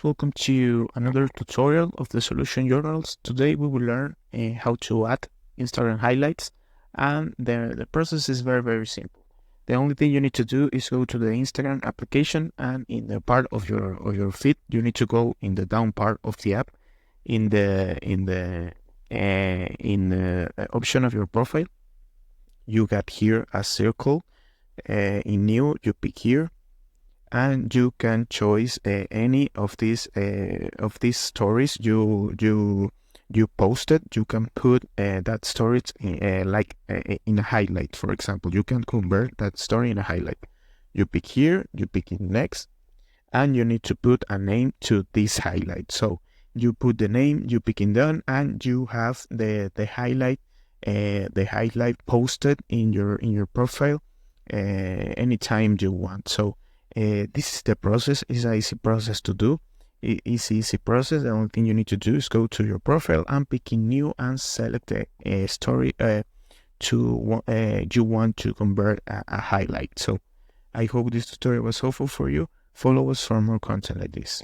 guys, welcome to another tutorial of the Solution Journals. Today we will learn how to add Instagram highlights, and the process is very simple. The only thing you need to do is go to the Instagram application, and in the part of your feed you need to go in the down part of the app in the option of your profile. You got here a circle. In new you pick here, and you can choose any of these stories you posted. You can put that story in a highlight. For example, you can convert that story in a highlight. You pick here, you pick in next, and you need to put a name to this highlight. So you put the name, you pick in done, and you have the highlight posted in your profile anytime you want. So this is the process. It's an easy process to do. It's easy process. The only thing you need to do is go to your profile and pick in new and select a story you want to convert a highlight. So I hope this tutorial was helpful for you. Follow us for more content like this.